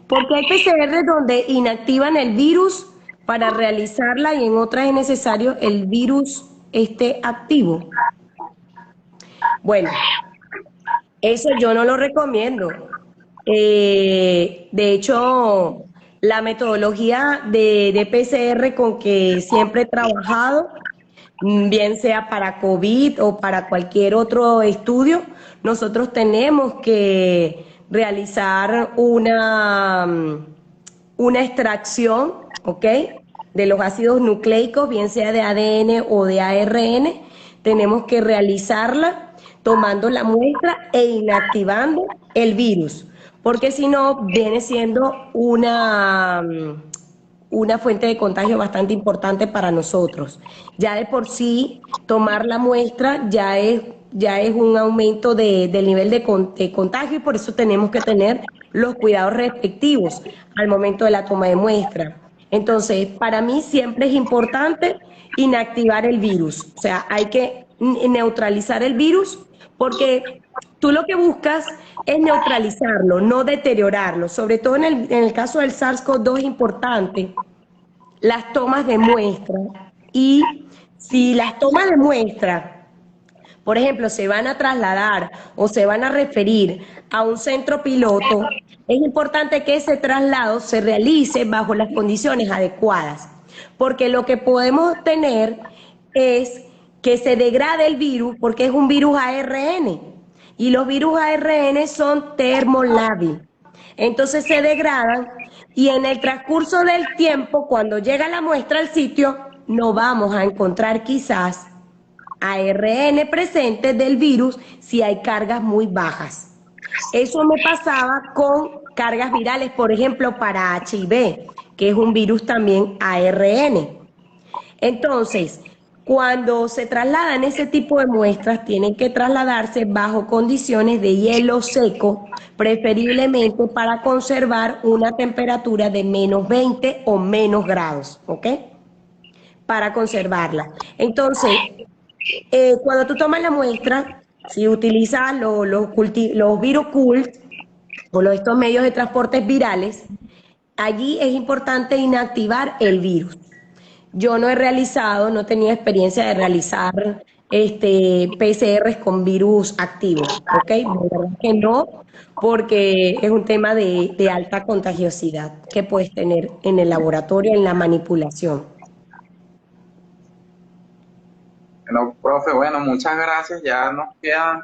Porque hay PCR donde inactivan el virus para realizarla y en otras es necesario el virus esté activo. Bueno, eso yo no lo recomiendo. De hecho, la metodología de PCR con que siempre he trabajado, bien sea para COVID o para cualquier otro estudio, nosotros tenemos que realizar una extracción, ¿ok? De los ácidos nucleicos, bien sea de ADN o de ARN, tenemos que realizarla tomando la muestra e inactivando el virus, porque si no viene siendo una fuente de contagio bastante importante para nosotros. Ya de por sí, tomar la muestra ya es un aumento del nivel de contagio y por eso tenemos que tener los cuidados respectivos al momento de la toma de muestra. Entonces, para mí siempre es importante inactivar el virus, o sea, hay que neutralizar el virus porque tú lo que buscas es neutralizarlo, no deteriorarlo. Sobre todo en el caso del SARS-CoV-2 es importante las tomas de muestra y si las tomas de muestra, por ejemplo, se van a trasladar o se van a referir a un centro piloto, es importante que ese traslado se realice bajo las condiciones adecuadas, porque lo que podemos tener es que se degrade el virus porque es un virus ARN y los virus ARN son termolábiles. Entonces se degradan y en el transcurso del tiempo, cuando llega la muestra al sitio, no vamos a encontrar quizás ARN presente del virus si hay cargas muy bajas. Eso me pasaba con cargas virales, por ejemplo, para HIV, que es un virus también ARN. Entonces, cuando se trasladan ese tipo de muestras, tienen que trasladarse bajo condiciones de hielo seco, preferiblemente para conservar una temperatura de menos 20 o menos grados, ¿ok? Para conservarla. Entonces, cuando tú tomas la muestra, si utilizas los ViroCult o estos medios de transporte virales, allí es importante inactivar el virus. Yo no he realizado, no tenía experiencia de realizar PCRs con virus activos, ¿ok? De verdad que no, porque es un tema de alta contagiosidad que puedes tener en el laboratorio, en la manipulación. Bueno, profe, bueno, muchas gracias. Ya nos quedan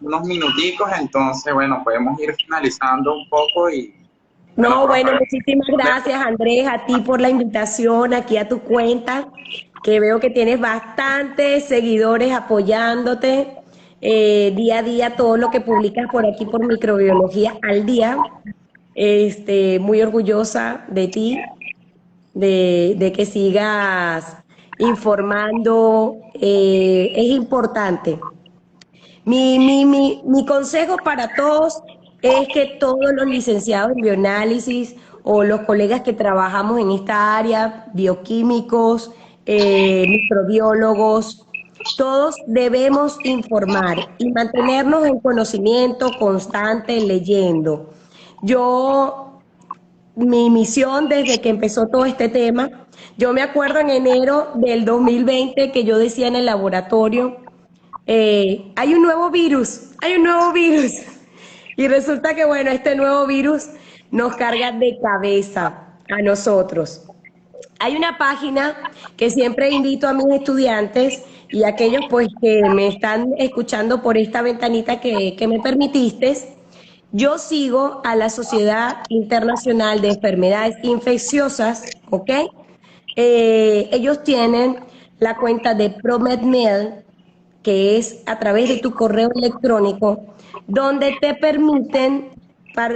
unos minuticos, entonces, bueno, podemos ir finalizando un poco y, bueno, No, bueno, profe, muchísimas gracias, Andrés, a ti por la invitación aquí a tu cuenta, que veo que tienes bastantes seguidores apoyándote día a día todo lo que publicas por aquí por Microbiología al Día. Muy orgullosa de ti, de que sigas informando, es importante. Mi consejo para todos es que todos los licenciados en bioanálisis o los colegas que trabajamos en esta área, bioquímicos, microbiólogos, todos debemos informar y mantenernos en conocimiento constante leyendo. Yo, mi misión desde que empezó todo este tema, yo me acuerdo en enero del 2020 que yo decía en el laboratorio, hay un nuevo virus, hay un nuevo virus. Y resulta que, bueno, este nuevo virus nos carga de cabeza a nosotros. Hay una página que siempre invito a mis estudiantes y a aquellos pues que me están escuchando por esta ventanita que me permitiste. Yo sigo a la Sociedad Internacional de Enfermedades Infecciosas, ¿ok? Ellos tienen la cuenta de ProMedMail, que es a través de tu correo electrónico, donde te permiten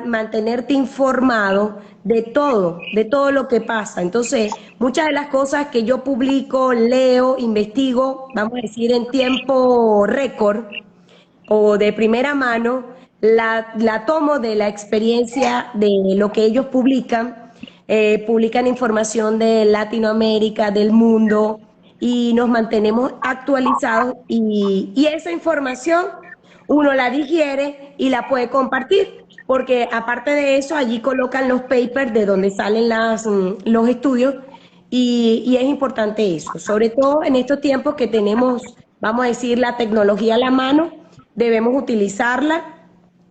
mantenerte informado de todo lo que pasa. Entonces, muchas de las cosas que yo publico, leo, investigo, vamos a decir en tiempo récord o de primera mano, la tomo de la experiencia de lo que ellos publican. Publican información de Latinoamérica, del mundo, y nos mantenemos actualizados y esa información uno la digiere y la puede compartir, porque aparte de eso allí colocan los papers de donde salen los estudios y es importante eso, sobre todo en estos tiempos que tenemos, vamos a decir, la tecnología a la mano, debemos utilizarla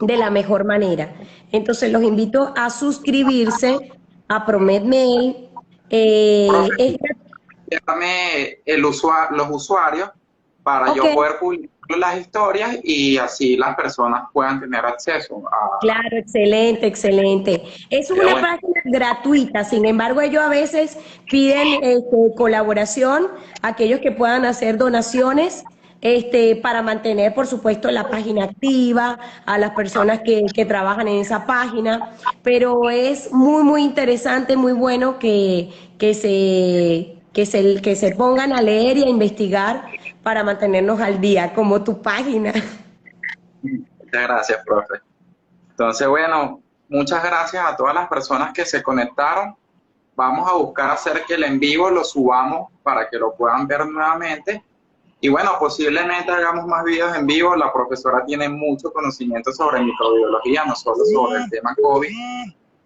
de la mejor manera. Entonces los invito a suscribirse a ProMedMail. profe, Es déjame los usuarios para Ok, yo poder publicar las historias y así las personas puedan tener acceso a... claro, excelente, excelente. Es una Bueno, página gratuita, sin embargo, ellos a veces piden colaboración a aquellos que puedan hacer donaciones. Para mantener, por supuesto, la página activa, a las personas que trabajan en esa página, pero es muy, muy interesante, muy bueno que se pongan a leer y a investigar para mantenernos al día, como tu página. muchas gracias, profe. Entonces, bueno, muchas gracias a todas las personas que se conectaron. Vamos a buscar hacer que el en vivo lo subamos para que lo puedan ver nuevamente. Y bueno, posiblemente hagamos más videos en vivo. La profesora tiene mucho conocimiento sobre microbiología, no solo sobre el tema COVID.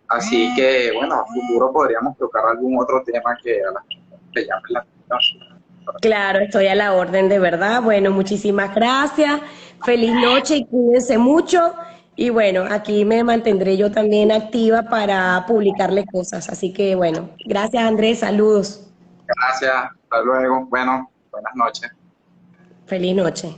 Así que, bueno, a futuro podríamos tocar algún otro tema que a la gente le llame la atención. Claro, estoy a la orden, de verdad. Bueno, muchísimas gracias. Feliz noche y cuídense mucho. Y bueno, aquí me mantendré yo también activa para publicarle cosas. Así que bueno, gracias Andrés, saludos. Gracias, hasta luego. Bueno, buenas noches. Feliz noche.